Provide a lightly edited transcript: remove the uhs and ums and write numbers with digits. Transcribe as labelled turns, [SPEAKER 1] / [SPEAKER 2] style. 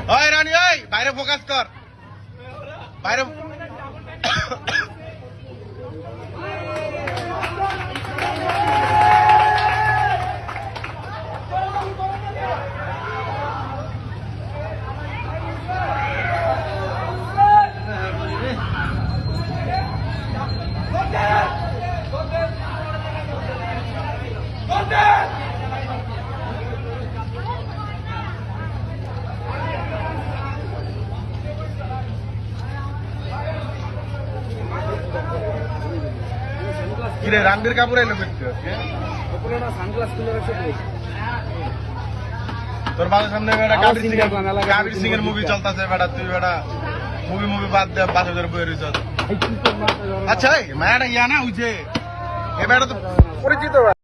[SPEAKER 1] ওই রানী ওই বাইরে ফোকাস কর বাইরে কিরে রণবীর কাপুর এলো তোর বাসার সামনে কাবির সিং এর মুভি চলতেছে বেটা তুই বেটা মুভি বাদ দে বাসে ধরে বই রয়েছ আচ্ছা মায়াটা ইয়া না উঠে এ বেটা তো পরিচিত